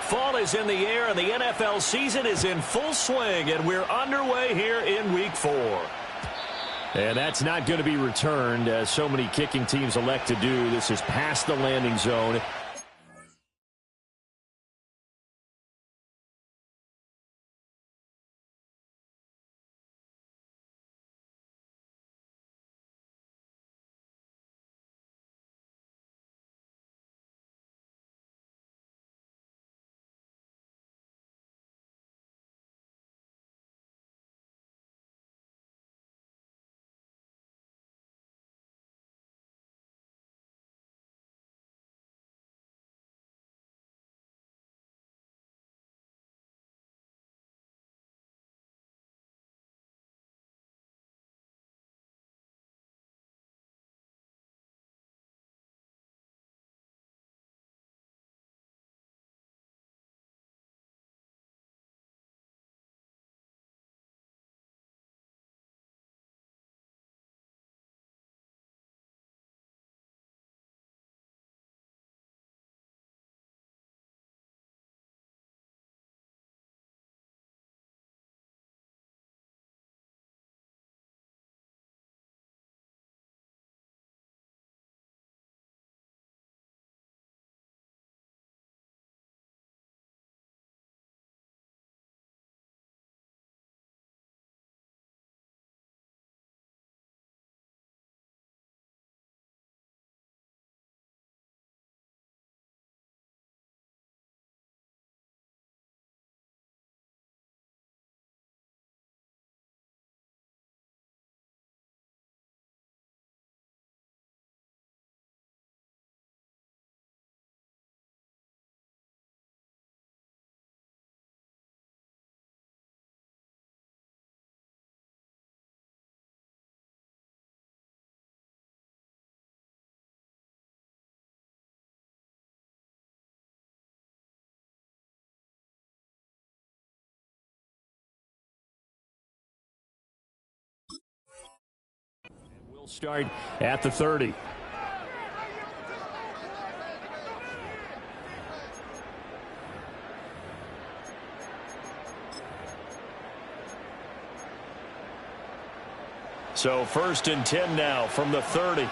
Fall is in the air, and the NFL season is in full swing, and we're underway here in Week 4. And that's not going to be returned, as so many kicking teams elect to do. This is past the landing zone. We'll start at the 30. So 1st and 10 now from the 30. Great.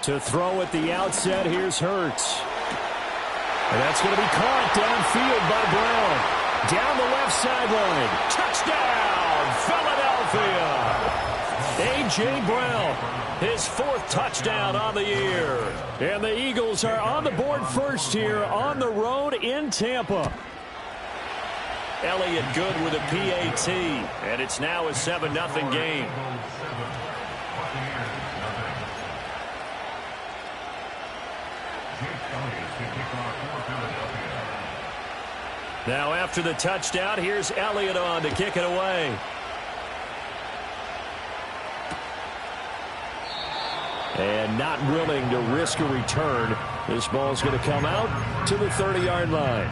To throw at the outset, here's Hurts. And that's going to be caught downfield by Brown. Down the left sideline. Touchdown, Philadelphia. A.J. Brown, his 4th touchdown on the year. And the Eagles are on the board first here on the road in Tampa. Elliott good with a PAT, and it's now a 7-0 game. Now after the touchdown, here's Elliott on to kick it away. And not willing to risk a return. This ball's going to come out to the 30-yard line.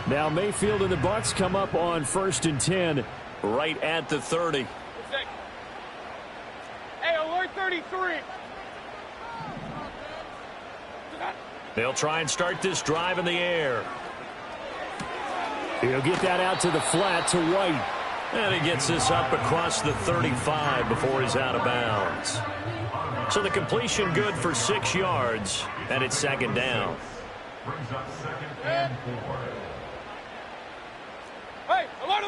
Now Mayfield and the Bucs come up on 1st and 10 right at the 30. Hey, alert 33. They'll try and start this drive in the air. He'll get that out to the flat to White. And he gets this up across the 35 before he's out of bounds. So the completion good for 6 yards, and it's 2nd down. Brings up 2nd and 4. Hey, alert!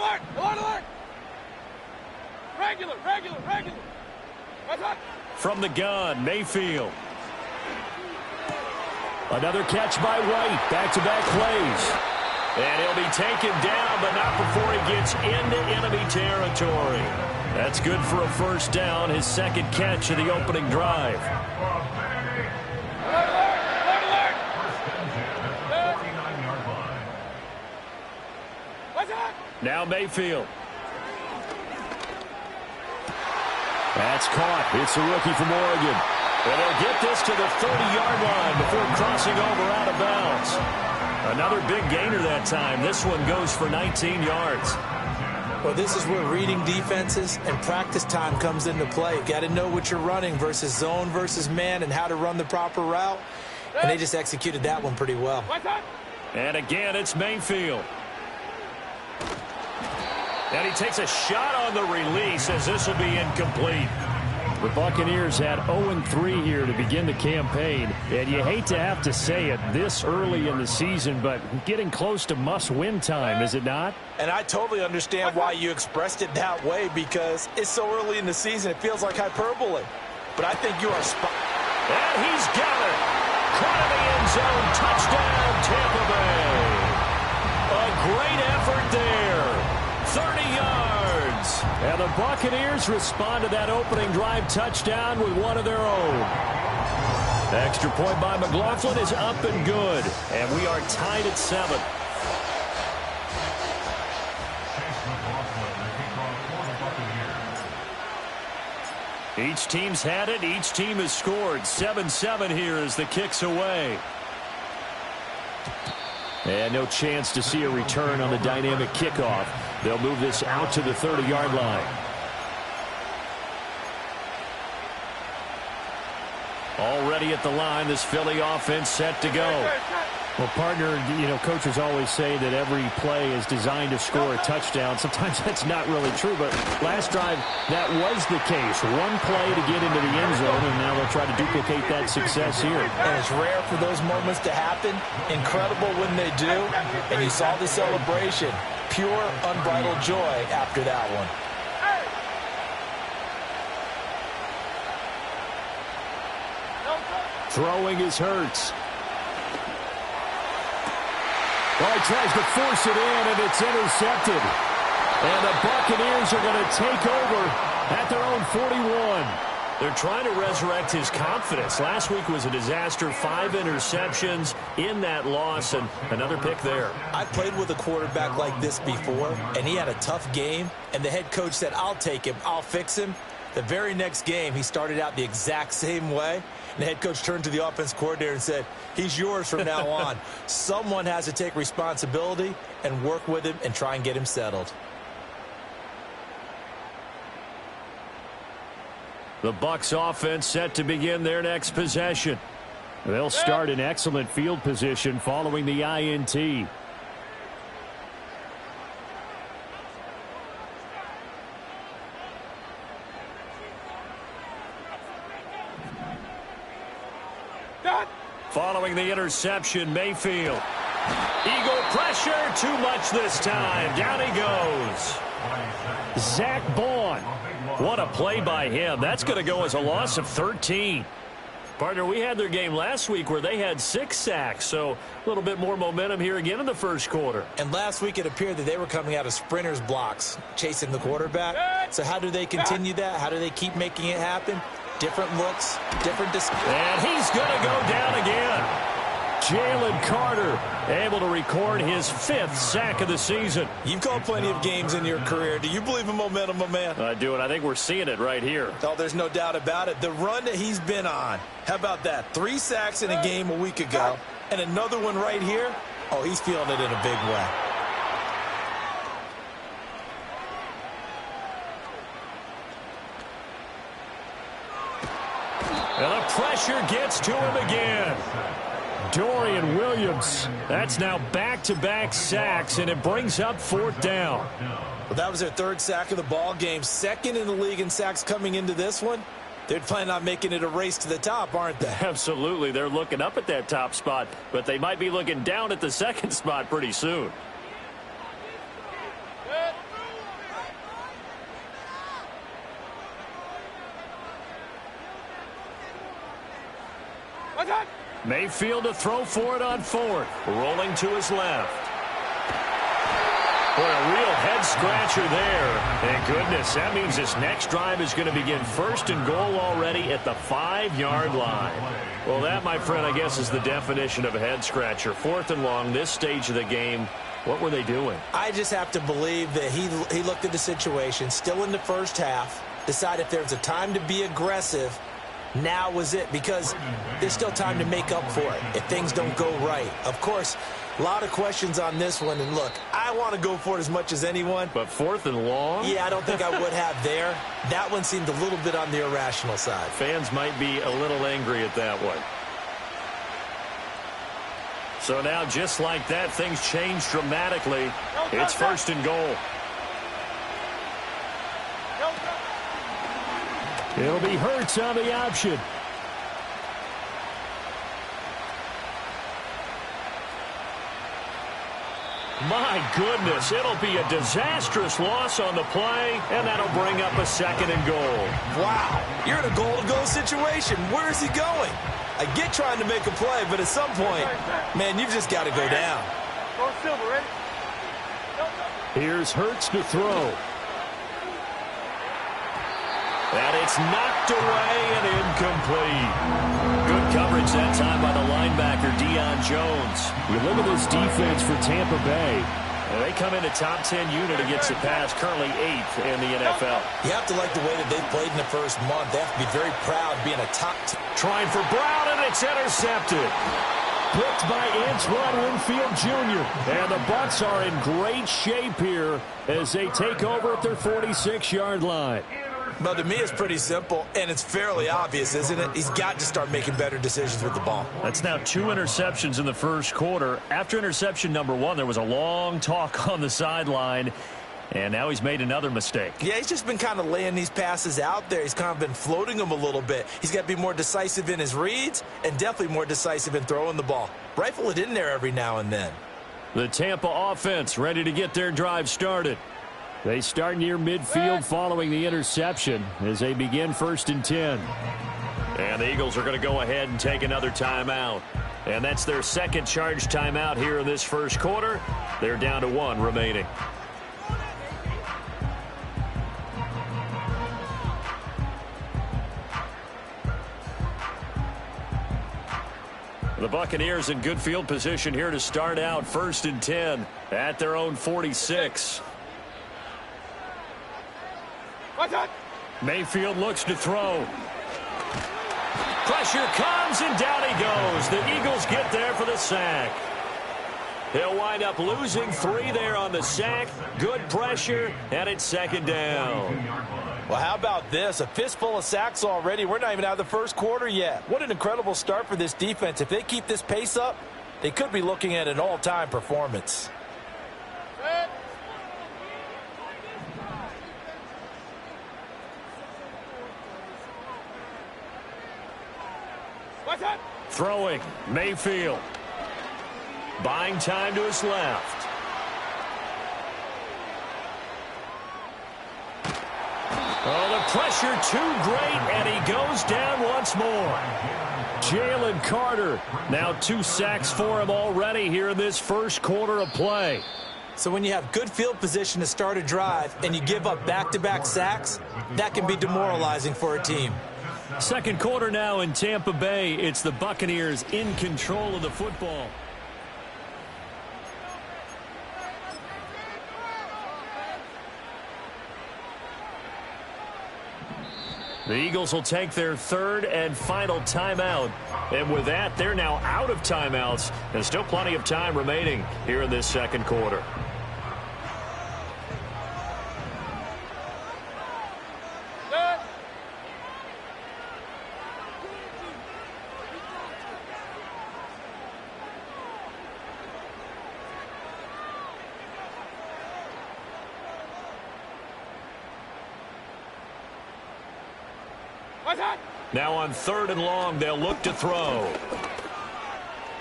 Regular. That's up. From the gun, Mayfield. Another catch by White. Back-to-back plays. And he'll be taken down, but not before he gets into enemy territory. That's good for a 1st down, his 2nd catch of the opening drive. Alert! Now Mayfield. That's caught. It's a rookie from Oregon. And they'll get this to the 30-yard line before crossing over out of bounds. Another big gainer that time. This one goes for 19 yards. Well, this is where reading defenses and practice time comes into play. You got to know what you're running versus zone versus man and how to run the proper route. And they just executed that one pretty well. And again, it's Mayfield. And he takes a shot on the release as this will be incomplete. The Buccaneers had 0-3 here to begin the campaign. And you hate to have to say it this early in the season, but getting close to must-win time, is it not? And I totally understand why you expressed it that way, because it's so early in the season, it feels like hyperbole. But I think you are spot. And he's got it. Caught in the end zone. Touchdown, Tampa Bay. A great effort there. 30 yards. And the Buccaneers respond to that opening drive touchdown with one of their own. Extra point by McLaughlin is up and good. And we are tied at 7. Each team's had it. Each team has scored. 7-7 here as the kick's away. And no chance to see a return on the dynamic kickoff. They'll move this out to the 30-yard line. Already at the line, this Philly offense set to go. Well, partner, you know, coaches always say that every play is designed to score a touchdown. Sometimes that's not really true, but last drive, that was the case. One play to get into the end zone, and now they'll try to duplicate that success here. And it's rare for those moments to happen. Incredible when they do. And you saw the celebration. Pure, unbridled joy after that one. Throwing is Hurts. Well, he tries to force it in, and it's intercepted. And the Buccaneers are going to take over at their own 41. They're trying to resurrect his confidence. Last week was a disaster. 5 interceptions in that loss, and another pick there. I played with a quarterback like this before, and he had a tough game, and the head coach said, I'll take him, I'll fix him. The very next game, he started out the exact same way. And the head coach turned to the offense coordinator and said, he's yours from now on. Someone has to take responsibility and work with him and try and get him settled. The Bucs offense set to begin their next possession. They'll start in excellent field position following the INT. Following the interception, Mayfield. Eagle pressure, too much this time. Down he goes. Zach Bond. What a play by him. That's going to go as a loss of 13. Partner, we had their game last week where they had 6 sacks, so a little bit more momentum here again in the first quarter. And last week it appeared that they were coming out of sprinters blocks, chasing the quarterback. So how do they continue that? How do they keep making it happen? Different looks, different displays. And he's going to go down again. Jalen Carter able to record his 5th sack of the season. You've called plenty of games in your career. Do you believe in momentum, my man? I do, and I think we're seeing it right here. Oh, there's no doubt about it. The run that he's been on. How about that? 3 sacks in a game a week ago, and another one right here. Oh, he's feeling it in a big way. And the pressure gets to him again. Dorian Williams. That's now back-to-back sacks, and it brings up 4th down. Well, that was their 3rd sack of the ball game. 2nd in the league in sacks coming into this one. They're planning on making it a race to the top, aren't they? Absolutely. They're looking up at that top spot, but they might be looking down at the 2nd spot pretty soon. Mayfield to throw for it on 4th. Rolling to his left. Boy, a real head-scratcher there. Thank goodness. That means this next drive is going to begin 1st and goal already at the 5-yard line. Well, that, my friend, I guess is the definition of a head-scratcher. 4th and long, this stage of the game. What were they doing? I just have to believe that he looked at the situation, still in the first half, decided if there was a time to be aggressive, now was it, because there's still time to make up for it if things don't go right. Of course, a lot of questions on this one, and look, I want to go for it as much as anyone. But 4th and long? Yeah, I don't think I would have there. That one seemed a little bit on the irrational side. Fans might be a little angry at that one. So now, just like that, things change dramatically. It's 1st and goal. It'll be Hurts on the option. My goodness, it'll be a disastrous loss on the play, and that'll bring up a 2nd and goal. Wow, you're in a goal-to-goal situation. Where is he going? I get trying to make a play, but at some point, man, you've just got to go down. Go Silver, ready? Here's Hurts to throw. And it's knocked away and incomplete. Good coverage that time by the linebacker, Deion Jones. You look at this defense for Tampa Bay. And they come in a top 10 unit against the pass, currently 8th in the NFL. You have to like the way that they played in the first month. They have to be very proud of being a top team. Trying for Brown, and it's intercepted. Picked by Antoine Winfield Jr. And the Bucs are in great shape here as they take over at their 46-yard line. Well, to me, it's pretty simple, and it's fairly obvious, isn't it? He's got to start making better decisions with the ball. That's now 2 interceptions in the first quarter. After interception number 1, there was a long talk on the sideline, and now he's made another mistake. Yeah, he's just been kind of laying these passes out there. He's kind of been floating them a little bit. He's got to be more decisive in his reads and definitely more decisive in throwing the ball. Rifle it in there every now and then. The Tampa offense ready to get their drive started. They start near midfield following the interception as they begin 1st and 10. And the Eagles are going to go ahead and take another timeout. And that's their 2nd charge timeout here in this first quarter. They're down to 1 remaining. The Buccaneers in good field position here to start out 1st and 10 at their own 46. Mayfield looks to throw. Pressure comes, and down he goes. The Eagles get there for the sack. He'll wind up losing 3 there on the sack. Good pressure, and it's 2nd down. Well, how about this? A fistful of sacks already. We're not even out of the first quarter yet. What an incredible start for this defense. If they keep this pace up, they could be looking at an all-time performance. Throwing, Mayfield. Buying time to his left. Oh, the pressure too great, and he goes down once more. Jalen Carter, now 2 sacks for him already here in this first quarter of play. So when you have good field position to start a drive and you give up back-to-back sacks, that can be demoralizing for a team. Second quarter now in Tampa Bay. It's the Buccaneers in control of the football. The Eagles will take their 3rd and final timeout. And with that, they're now out of timeouts. There's still plenty of time remaining here in this second quarter. Now on 3rd and long, they'll look to throw.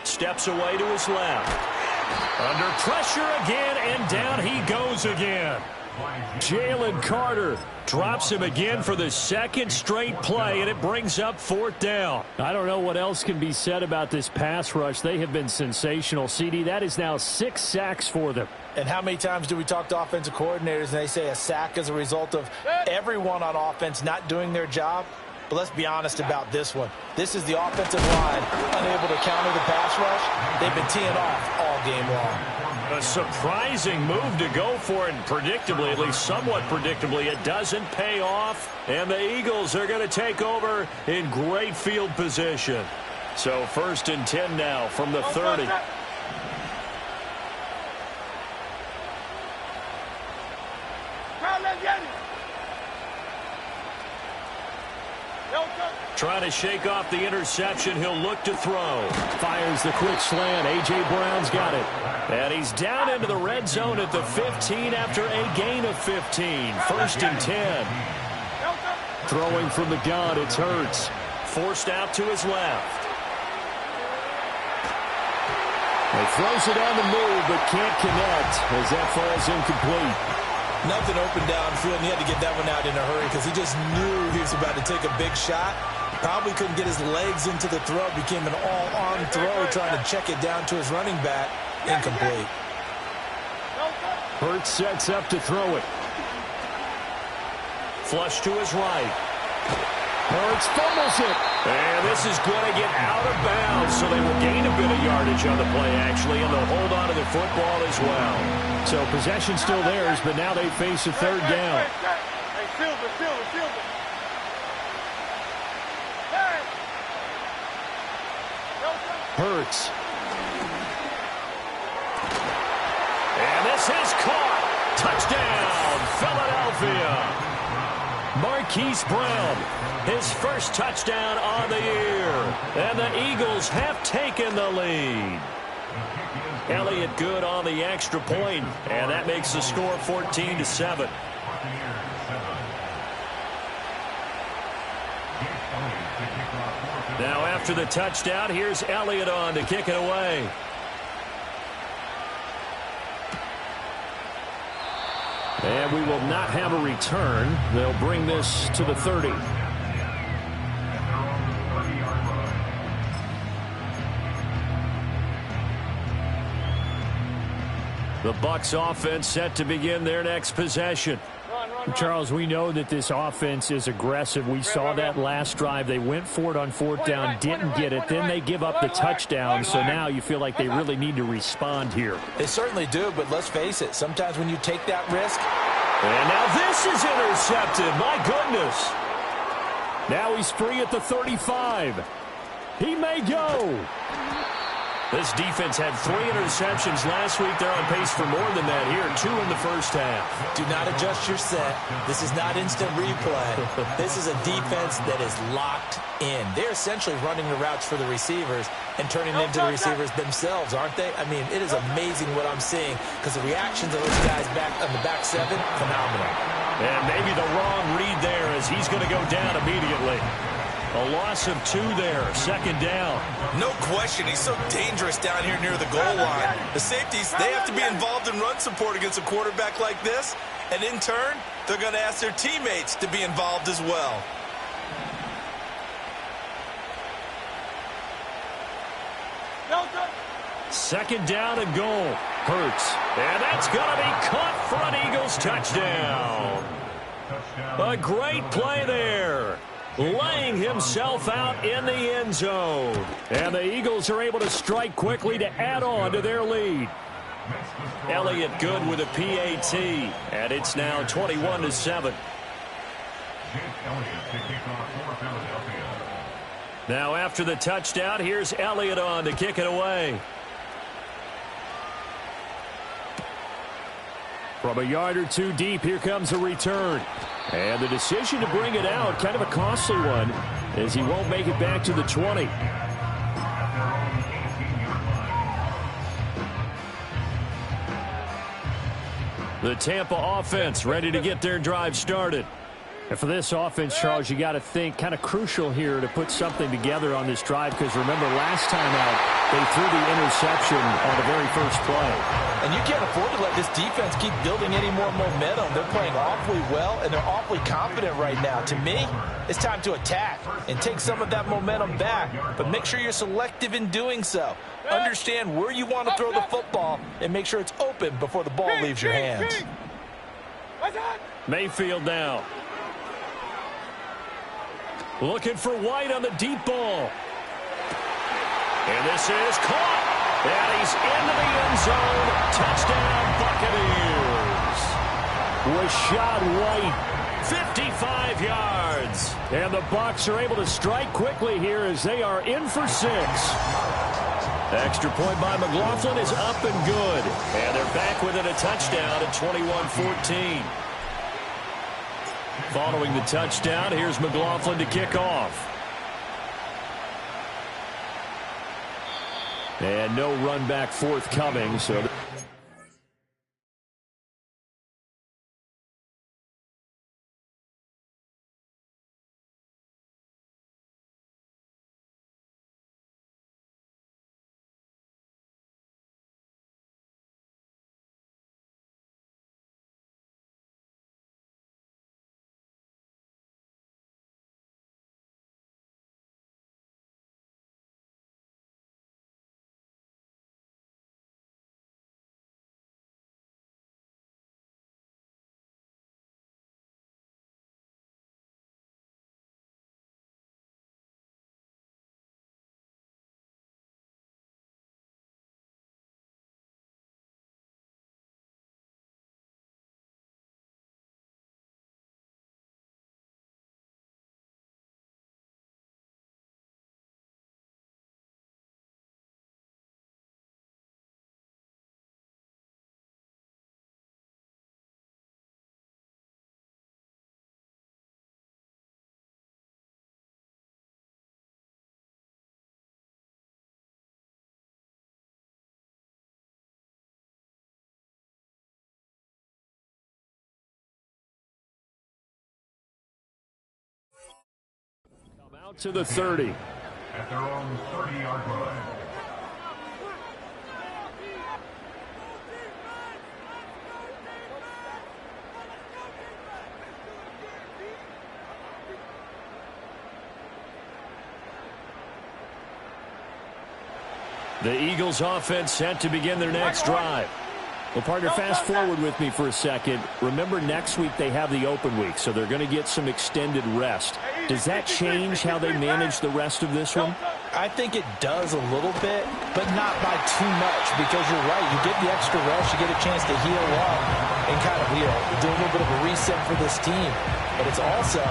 Steps away to his left. Under pressure again, and down he goes again. Jalen Carter drops him again for the 2nd straight play, and it brings up 4th down. I don't know what else can be said about this pass rush. They have been sensational, CD. That is now 6 sacks for them. And how many times do we talk to offensive coordinators and they say a sack is a result of everyone on offense not doing their job? But let's be honest about this one. This is the offensive line unable to counter the pass rush. They've been teeing off all game long. A surprising move to go for it, and predictably, at least somewhat predictably, it doesn't pay off. And the Eagles are going to take over in great field position. So 1st and 10 now from the 30. Trying to shake off the interception. He'll look to throw. Fires the quick slant. A.J. Brown's got it. And he's down into the red zone at the 15 after a gain of 15. 1st and 10. Throwing from the gun, it's Hurts. Forced out to his left. He throws it on the move, but can't connect as that falls incomplete. Nothing open downfield, and he had to get that one out in a hurry because he just knew he was about to take a big shot. Probably couldn't get his legs into the throw. Became an all-arm throw trying to check it down to his running back. Incomplete. Hurts sets up to throw it. Flush to his right. Hurts fumbles it. And this is going to get out of bounds, so they will gain a bit of yardage on the play, actually, and they'll hold on to the football as well. So possession still theirs, but now they face a 3rd down. Hey, Silver. Hurts. And this is caught. Touchdown, Philadelphia. Marquise Brown, his first touchdown on the year. And the Eagles have taken the lead. Elliott good on the extra point, and that makes the score 14-7. Now after the touchdown, here's Elliott on to kick it away. And we will not have a return. They'll bring this to the 30. The Bucs offense set to begin their next possession. Charles, we know that this offense is aggressive. We saw that last drive. They went for it on 4th down, didn't get it. Then they give up the touchdown. So now you feel like they really need to respond here. They certainly do, but let's face it. Sometimes when you take that risk. And now this is intercepted. My goodness. Now he's free at the 35. He may go. This defense had 3 interceptions last week. They're on pace for more than that here. 2 in the first half. Do not adjust your set. This is not instant replay. This is a defense that is locked in. They're essentially running the routes for the receivers and turning them into the receivers themselves, aren't they? I mean, it is amazing what I'm seeing because the reactions of those guys back on the back 7, phenomenal. And maybe the wrong read there as he's going to go down immediately. A loss of 2 there. 2nd down. No question. He's so dangerous down here near the goal line. The safeties, they have to be involved in run support against a quarterback like this. And in turn, they're going to ask their teammates to be involved as well. Second down and goal. Hurts. And that's going to be caught for an Eagles touchdown. A great play there. Laying himself out in the end zone. And the Eagles are able to strike quickly to add on to their lead. Elliott good with a PAT. And it's now 21-7. Now after the touchdown, here's Elliott on to kick it away. From a yard or 2 deep, here comes a return. And the decision to bring it out, kind of a costly one, as he won't make it back to the 20. The Tampa offense ready to get their drive started. And for this offense, Charles, you got to think kind of crucial here to put something together on this drive because remember last time out they threw the interception on the very first play. And you can't afford to let this defense keep building any more momentum. They're playing awfully well and they're awfully confident right now. To me, it's time to attack and take some of that momentum back, but make sure you're selective in doing so. Understand where you want to throw the football and make sure it's open before the ball leaves your hands. Mayfield now. Looking for White on the deep ball. And this is caught. And he's into the end zone. Touchdown, Buccaneers. Rachaad White, 55 yards. And the Bucs are able to strike quickly here as they are in for 6. Extra point by McLaughlin is up and good. And they're back within a touchdown at 21-14. Following the touchdown, here's McLaughlin to kick off. And no run back forthcoming, so... Out to the 30. At their own 30-yard line. The Eagles offense set to begin their next drive. Well, partner, fast forward with me for a second. Remember, next week they have the open week, so they're going to get some extended rest. Does that change how they manage the rest of this one? I think it does a little bit, but not by too much, because you're right. You get the extra rest, you get a chance to heal up and kind of, do a little bit of a reset for this team. But it's also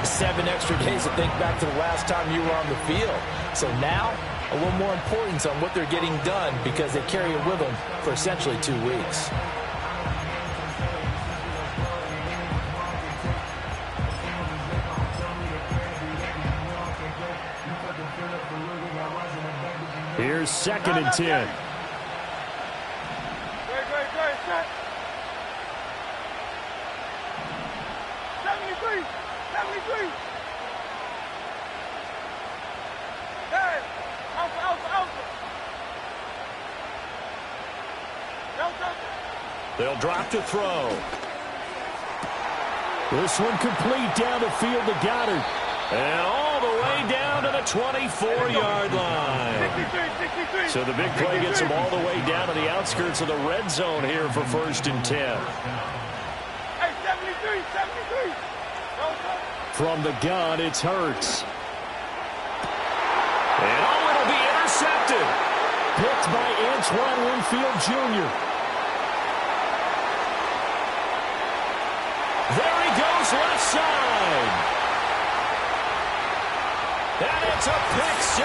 7 extra days to think back to the last time you were on the field. So now, a little more importance on what they're getting done because they carry it with them for essentially 2 weeks. Here's 2nd and 10. Great, set. 73. Hey, Alpha. They'll drop to throw. This one complete down the field to Goddard. And all the way down to the 24-yard line. 63. So the big play gets them all the way down to the outskirts of the red zone here for 1st and 10. Hey, 73. From the gun, it's Hurts. And it'll be intercepted. Picked by Antoine Winfield Jr. There he goes, left side. And it's a pick 6.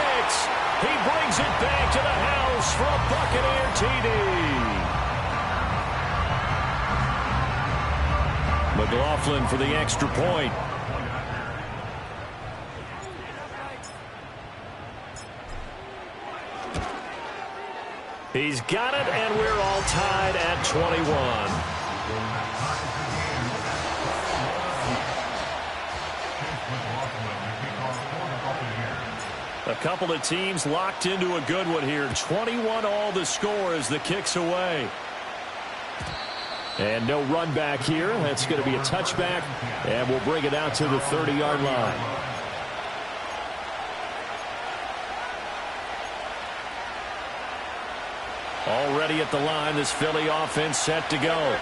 He brings it back to the house for a Buccaneer TD. McLaughlin for the extra point. He's got it, and we're all tied at 21. A couple of teams locked into a good one here. 21 all the score as the kick's away. And no run back here. That's going to be a touchback, and we'll bring it out to the 30-yard line. Already at the line, this Philly offense set to go.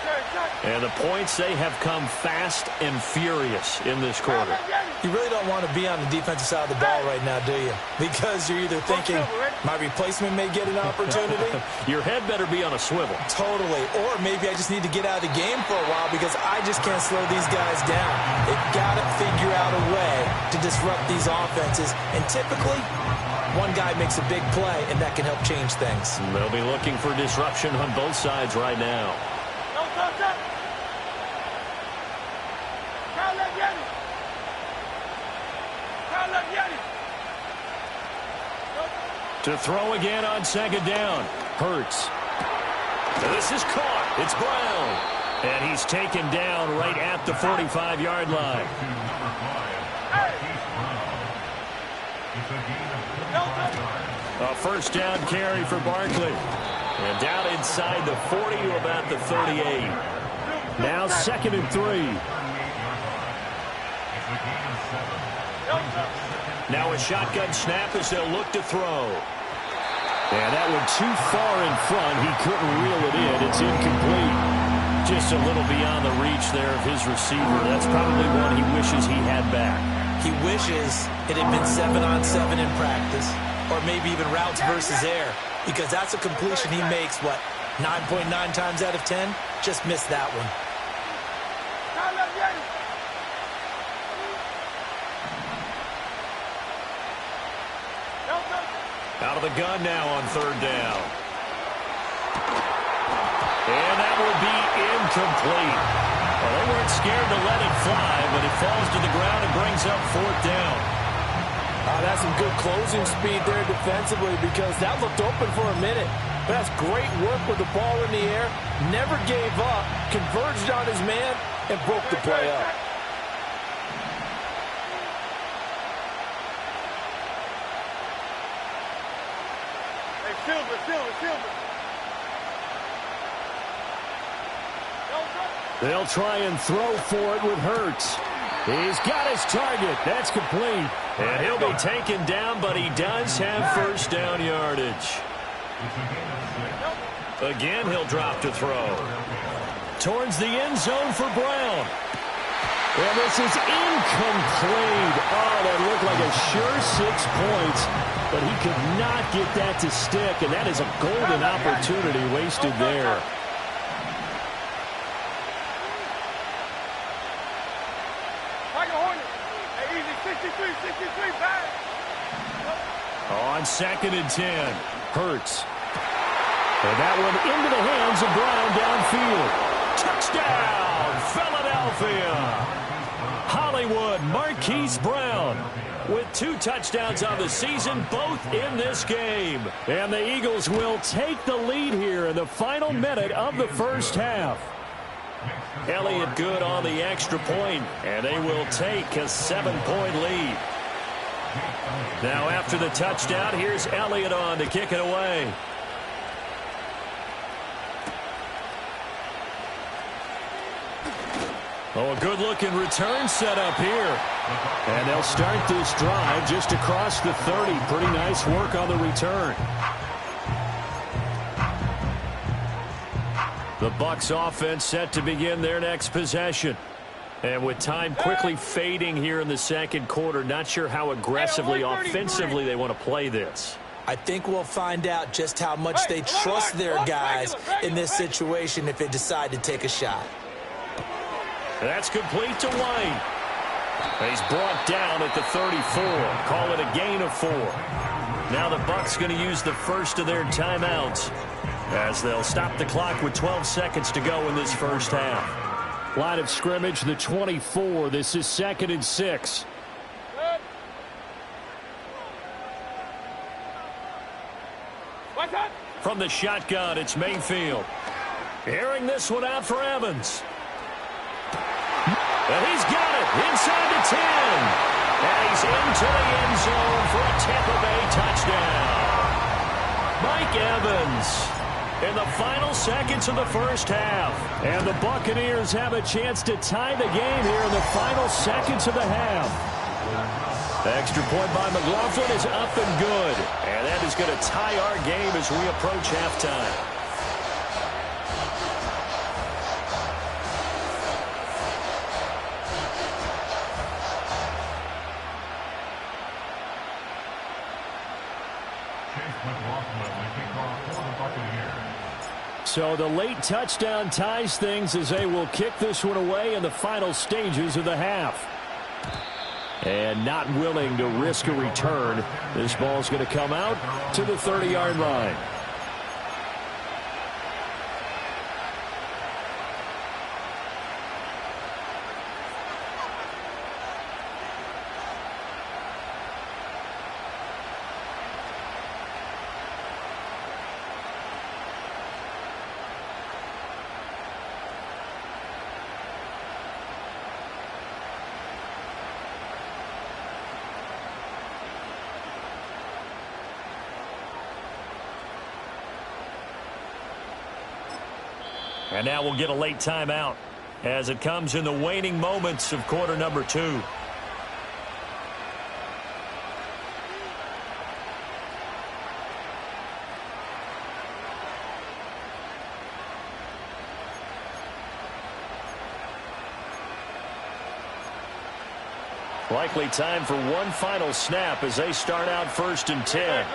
And the points, they have come fast and furious in this quarter. You really don't want to be on the defensive side of the ball right now, do you? Because you're either thinking, my replacement may get an opportunity. Your head better be on a swivel. Totally. Or maybe I just need to get out of the game for a while because I just can't slow these guys down. They've got to figure out a way to disrupt these offenses. And typically, one guy makes a big play, and that can help change things. They'll be looking for disruption on both sides right now. To throw again on second down. Hurts. This is caught. It's Brown. And he's taken down right at the 45-yard line. A first down carry for Barkley. And down inside the 40 to about the 38. Now 2nd and 3. Now a shotgun snap as they'll look to throw. And that one too far in front. He couldn't reel it in. It's incomplete. Just a little beyond the reach there of his receiver. That's probably one he wishes he had back. He wishes it had been 7-on-7 in practice, or maybe even routes versus air, because that's a completion he makes, 9.9 times out of 10? Just missed that one. Out of the gun now on 3rd down. And that will be incomplete. Well, they weren't scared to let it fly, but it falls to the ground and brings up 4th down. That's some good closing speed there defensively because that looked open for a minute. But that's great work with the ball in the air. Never gave up, converged on his man, and broke the play up. Silver. They'll try and throw for it with Hurts. He's got his target. That's complete. And he'll be taken down, but he does have first down yardage. Again, he'll drop to throw. Towards the end zone for Brown. And this is incomplete. Oh, that looked like a sure 6 points. But he could not get that to stick, and that is a golden opportunity wasted there. On 2nd and 10. Hurts. And that one into the hands of Brown downfield. Touchdown, Philadelphia. Hollywood Marquise Brown with 2 touchdowns on the season, both in this game. And the Eagles will take the lead here in the final minute of the first half. Elliott good on the extra point, and they will take a 7-point lead. Now after the touchdown, here's Elliott on to kick it away. Oh, a good-looking return set up here. And they'll start this drive just across the 30. Pretty nice work on the return. The Bucs offense set to begin their next possession. And with time quickly fading here in the second quarter, not sure how aggressively, offensively they want to play this. I think we'll find out just how much they trust their guys in this situation if they decide to take a shot. That's complete to White. He's brought down at the 34. Call it a gain of 4. Now the Bucs going to use the first of their timeouts as they'll stop the clock with 12 seconds to go in this first half. Line of scrimmage, the 24. This is 2nd and 6. From the shotgun, it's Mayfield. Airing this one out for Evans. And he's got it inside the 10. And he's into the end zone for a Tampa Bay touchdown. Mike Evans in the final seconds of the first half. And the Buccaneers have a chance to tie the game here in the final seconds of the half. Extra point by McLaughlin is up and good. And that is going to tie our game as we approach halftime. So the late touchdown ties things as they will kick this one away in the final stages of the half. And not willing to risk a return. This ball's going to come out to the 30-yard line. And now we'll get a late timeout as it comes in the waning moments of quarter number 2. Likely time for one final snap as they start out 1st and 10.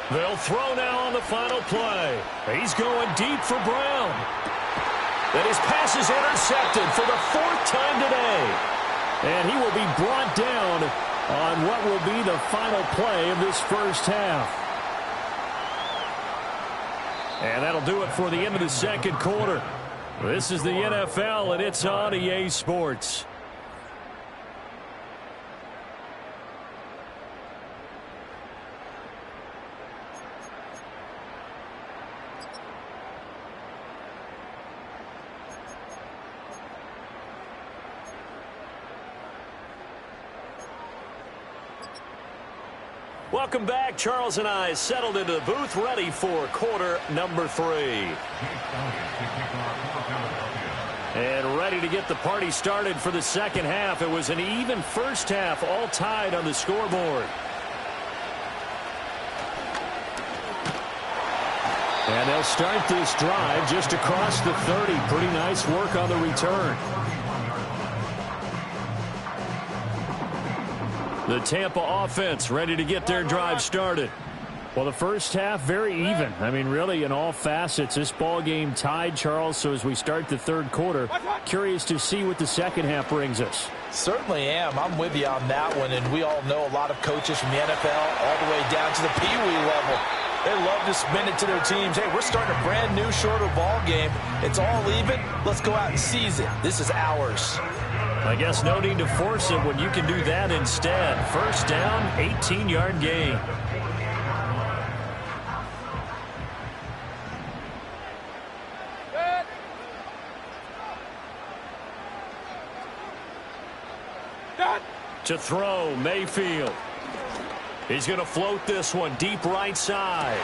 They'll throw now on the final play. He's going deep for Brown. And his pass is intercepted for the 4th time today. And he will be brought down on what will be the final play of this first half. And that'll do it for the end of the second quarter. This is the NFL, and it's on EA Sports. Welcome back. Charles and I settled into the booth, ready for quarter number 3. And ready to get the party started for the second half. It was an even first half, all tied on the scoreboard. And they'll start this drive just across the 30. Pretty nice work on the return. The Tampa offense ready to get their drive started. Well, the first half, very even. I mean, really, in all facets, this ball game tied, Charles. So as we start the third quarter, curious to see what the second half brings us. Certainly am. I'm with you on that one. And we all know a lot of coaches from the NFL all the way down to the Pee Wee level. They love to spin it to their teams. Hey, we're starting a brand new, shorter ball game. It's all even. Let's go out and seize it. This is ours. I guess no need to force it when you can do that instead. First down, 18-yard gain. To throw, Mayfield. He's going to float this one deep right side.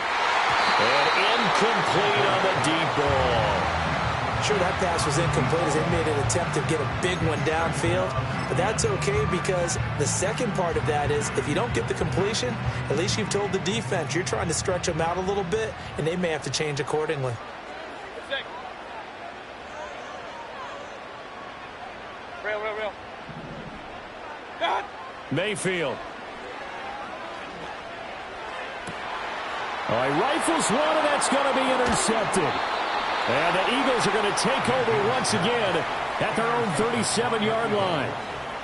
And incomplete on the deep ball. Sure, that pass was incomplete as they made an attempt to get a big one downfield. But that's okay because the second part of that is if you don't get the completion, at least you've told the defense you're trying to stretch them out a little bit, and they may have to change accordingly. Real. Mayfield. All right, rifles one, and that's going to be intercepted. And the Eagles are going to take over once again at their own 37-yard line.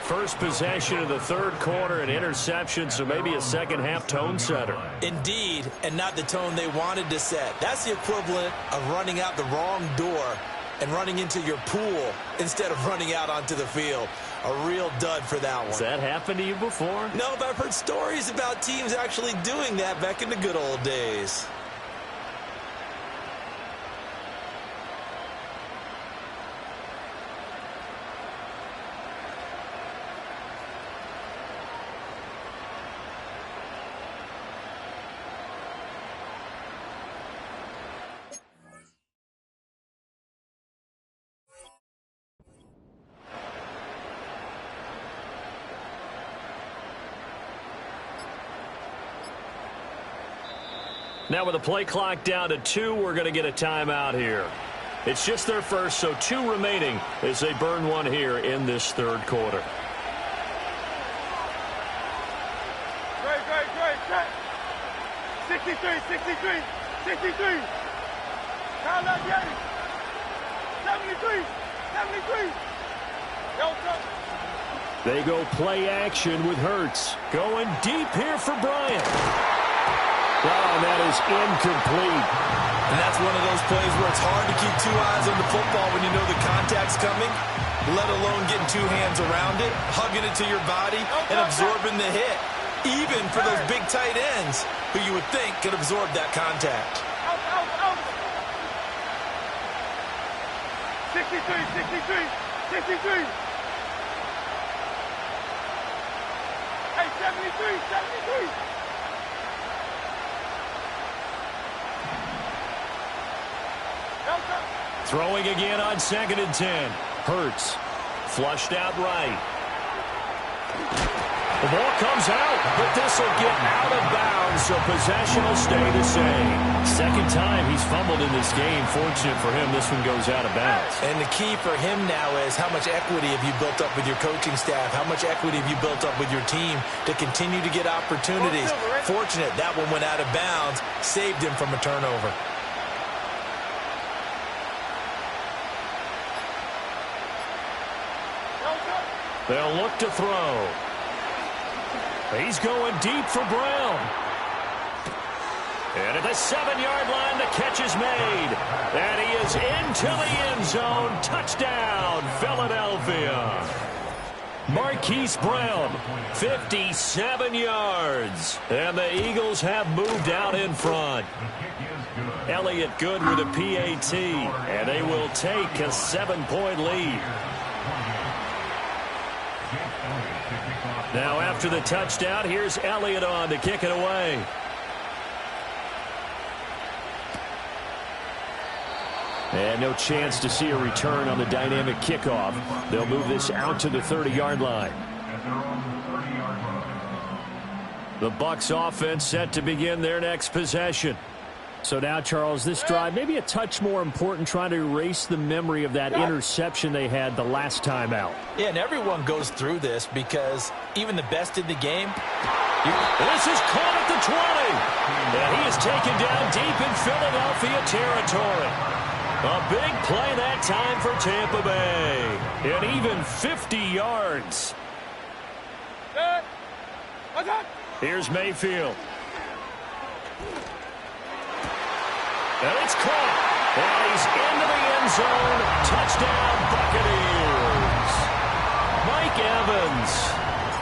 First possession of the third quarter, an interception, so maybe a second-half tone setter. Indeed, and not the tone they wanted to set. That's the equivalent of running out the wrong door and running into your pool instead of running out onto the field. A real dud for that one. Has that happened to you before? No, but I've heard stories about teams actually doing that back in the good old days. Now with the play clock down to 2, we're going to get a timeout here. It's just their first, so 2 remaining as they burn one here in this third quarter. Great. 63. 63. Count up, Yeti. 73. 73. They go play action with Hurts. Going deep here for Bryant. Oh, that is incomplete. And that's one of those plays where it's hard to keep two eyes on the football when you know the contact's coming, let alone getting two hands around it, hugging it to your body, and absorbing the hit. Even for those big tight ends who you would think could absorb that contact. 63. 63. Hey, 73. Throwing again on 2nd and 10. Hurts. Flushed out right. The ball comes out, but this will get out of bounds, so possession will stay the same. Second time he's fumbled in this game. Fortunate for him, this one goes out of bounds. And the key for him now is how much equity have you built up with your coaching staff? How much equity have you built up with your team to continue to get opportunities? Fortunate that one went out of bounds, saved him from a turnover. They'll look to throw. He's going deep for Brown. And at the 7-yard line, the catch is made. And he is into the end zone. Touchdown, Philadelphia. Marquise Brown, 57 yards. And the Eagles have moved out in front. Elliott Good with a PAT. And they will take a 7-point lead. Now after the touchdown, here's Elliott on to kick it away. And no chance to see a return on the dynamic kickoff. They'll move this out to the 30-yard line. The Bucs offense set to begin their next possession. So now, Charles, this drive maybe a touch more important, trying to erase the memory of that interception they had the last time out. Yeah, and everyone goes through this because even the best in the game. This is caught at the 20. And he is taken down deep in Philadelphia territory. A big play that time for Tampa Bay. And even 50 yards. Here's Mayfield. And it's caught. And he's into the end zone. Touchdown, Buccaneers. Mike Evans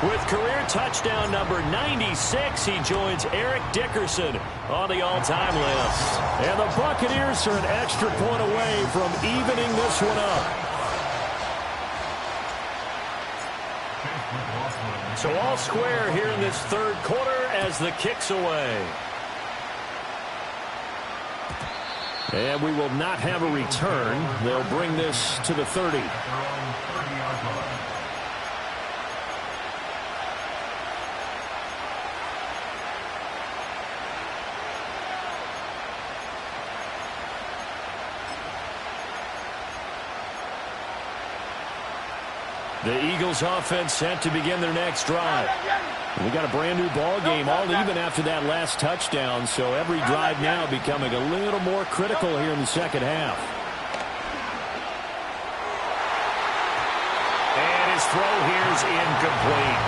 with career touchdown number 96. He joins Eric Dickerson on the all-time list. And the Buccaneers are an extra point away from evening this one up. So all square here in this third quarter as the kick's away. And we will not have a return. They'll bring this to the 30. The Eagles offense set to begin their next drive. We got a brand new ball game, all even after that last touchdown, so every drive now becoming a little more critical here in the second half. And his throw here is incomplete.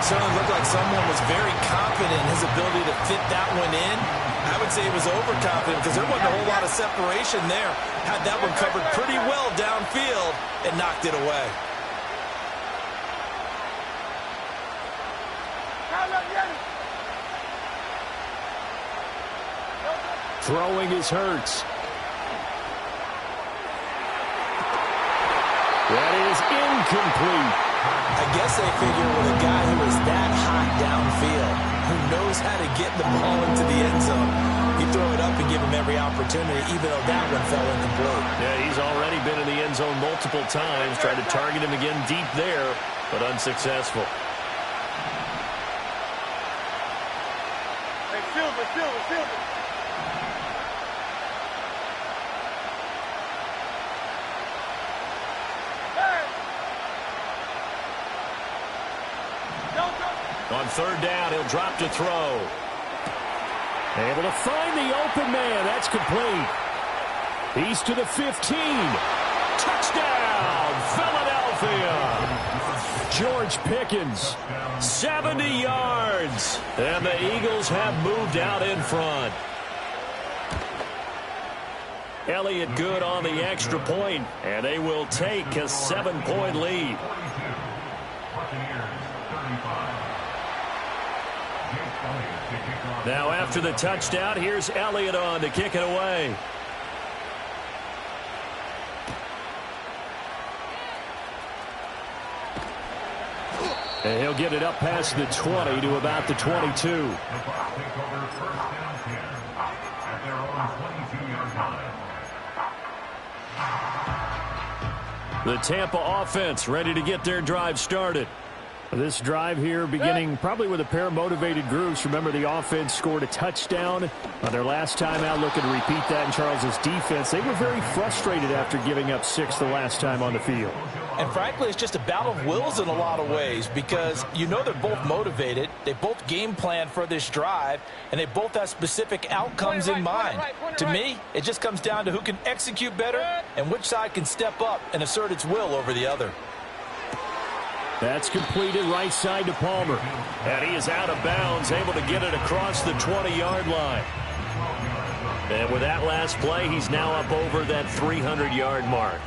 Certainly looked like someone was very confident in his ability to fit that one in. I would say he was overconfident because there wasn't a whole lot of separation there. Had that one covered pretty well downfield and knocked it away. Throwing is Hurts. That is incomplete. I guess they figure with a guy who is that hot downfield, who knows how to get the ball into the end zone, you throw it up and give him every opportunity, even though that one fell incomplete. Yeah, he's already been in the end zone multiple times, tried to target him again deep there, but unsuccessful. Hey, Silver. On third down, he'll drop to throw. Able to find the open man. That's complete. He's to the 15. Touchdown, Philadelphia. George Pickens, 70 yards. And the Eagles have moved out in front. Elliott good on the extra point, and they will take a 7-point lead. Now after the touchdown, here's Elliott on to kick it away. And he'll get it up past the 20 to about the 22. The Tampa offense ready to get their drive started. This drive here beginning probably with a pair of motivated groups. Remember, the offense scored a touchdown on their last time out, looking to repeat that in Charles's defense. They were very frustrated after giving up 6 the last time on the field. And frankly, it's just a battle of wills in a lot of ways because you know they're both motivated. They both game plan for this drive, and they both have specific outcomes in mind. To me, it just comes down to who can execute better and which side can step up and assert its will over the other. That's completed right side to Palmer. And he is out of bounds, able to get it across the 20-yard line. And with that last play, he's now up over that 300-yard mark.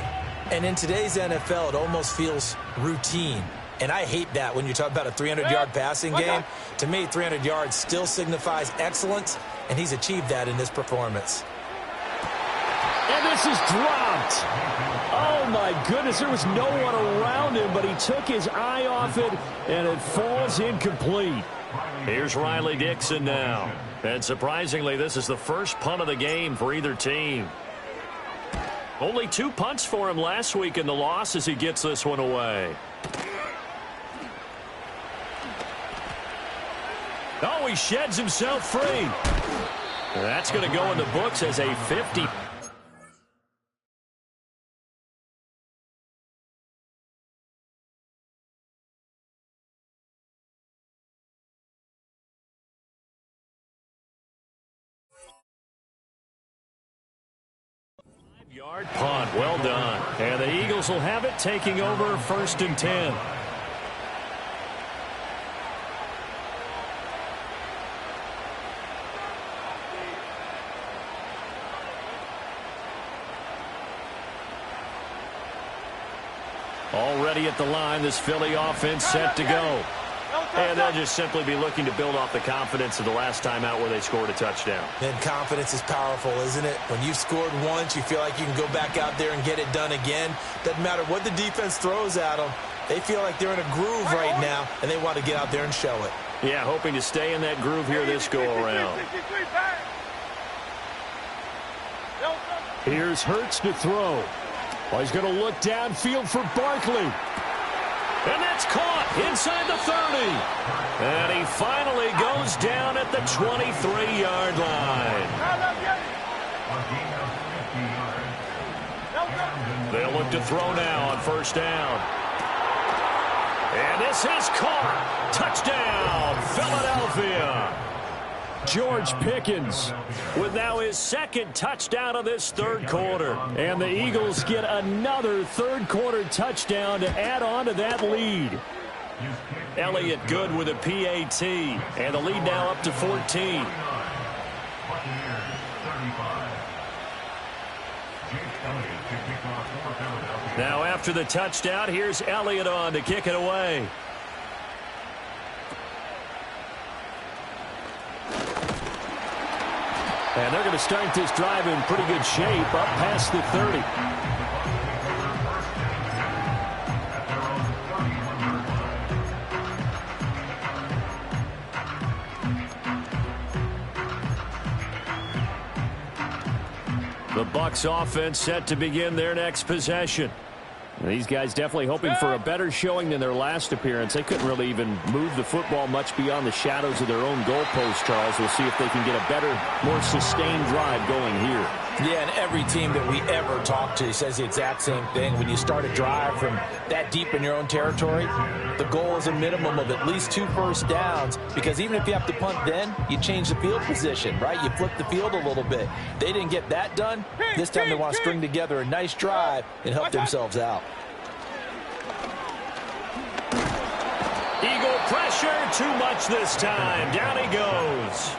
And in today's NFL, it almost feels routine. And I hate that when you talk about a 300-yard passing game. To me, 300 yards still signifies excellence, and he's achieved that in this performance. And this is dropped. Oh, my goodness. There was no one around him, but he took his eye off it, and it falls incomplete. Here's Riley Dixon now. And surprisingly, this is the first punt of the game for either team. Only 2 punts for him last week in the loss as he gets this one away. Oh, he sheds himself free. That's going to go in the books as a 50. Yard punt, well done. And the Eagles will have it, taking over 1st and 10. Already at the line, this Philly offense set to go. And they'll just simply be looking to build off the confidence of the last time out where they scored a touchdown. And confidence is powerful, isn't it? When you've scored once, you feel like you can go back out there and get it done again. Doesn't matter what the defense throws at them. They feel like they're in a groove right now, and they want to get out there and show it. Yeah, hoping to stay in that groove here this go-around. Here's Hurts to throw. Well, he's going to look downfield for Barkley. And that's caught inside the 30. And he finally goes down at the 23-yard line. They'll look to throw now on 1st down. And this is caught. Touchdown, Philadelphia. George Pickens with now his 2nd touchdown of this 3rd quarter. And the Eagles get another 3rd quarter touchdown to add on to that lead. Elliott good with a PAT. And the lead now up to 14. Now after the touchdown, here's Elliott on to kick it away. And they're going to start this drive in pretty good shape up past the 30. The Bucs offense set to begin their next possession. These guys definitely hoping for a better showing than their last appearance. They couldn't really even move the football much beyond the shadows of their own goalpost, Charles. We'll see if they can get a better, more sustained drive going here. Yeah, and every team that we ever talk to says the exact same thing. When you start a drive from that deep in your own territory, the goal is a minimum of at least 2 first downs, because even if you have to punt then, you change the field position, right? You flip the field a little bit. They didn't get that done. This time they want to string together a nice drive and help themselves out. Eagle pressure, too much this time. Down he goes.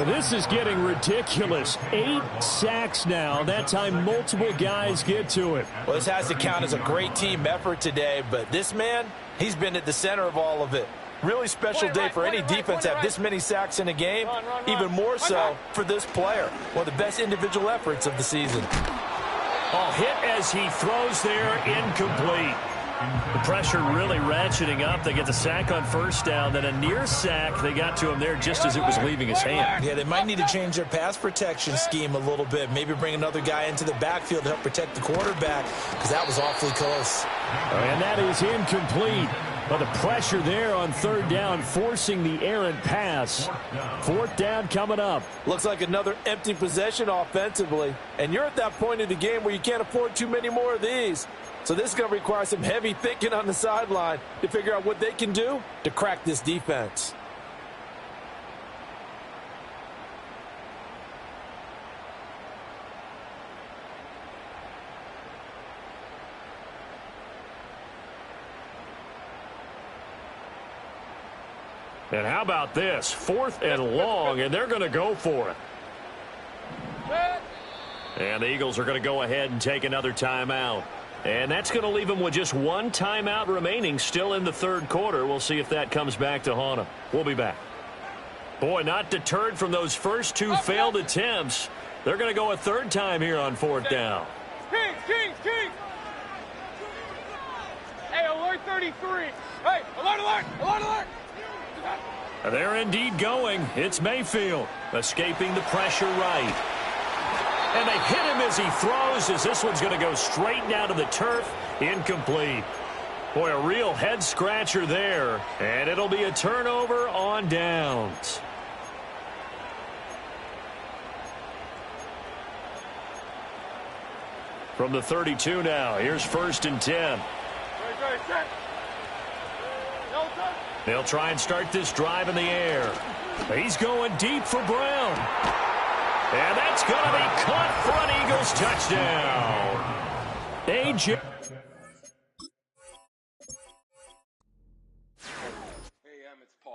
This is getting ridiculous. 8 sacks now. That time multiple guys get to it. Well, this has to count as a great team effort today, but this man, he's been at the center of all of it. Really special day for any defense to have this many sacks in a game, even more so for this player. One of the best individual efforts of the season. A hit as he throws there, incomplete. The pressure really ratcheting up. They get the sack on first down, then a near sack. They got to him there just as it was leaving his hand. Yeah, they might need to change their pass protection scheme a little bit. Maybe bring another guy into the backfield to help protect the quarterback, because that was awfully close. And that is incomplete. But the pressure there on third down, forcing the errant pass. Fourth down coming up. Looks like another empty possession offensively. And you're at that point in the game where you can't afford too many more of these. So this is going to require some heavy thinking on the sideline to figure out what they can do to crack this defense. And how about this? 4th and long, and they're going to go for it. And the Eagles are going to go ahead and take another timeout. And that's going to leave them with just 1 timeout remaining still in the third quarter. We'll see if that comes back to haunt them. We'll be back. Boy, not deterred from those first 2 failed attempts. They're going to go a third time here on 4th down. Kings. Hey, alert 33. Hey, alert. They're indeed going. It's Mayfield escaping the pressure right. And they hit him as he throws, as this one's going to go straight down to the turf. Incomplete. Boy, a real head-scratcher there. And it'll be a turnover on downs. From the 32 now, here's 1st and 10. They'll try and start this drive in the air. He's going deep for Brown. And that's going to be caught for an Eagles touchdown. A.J.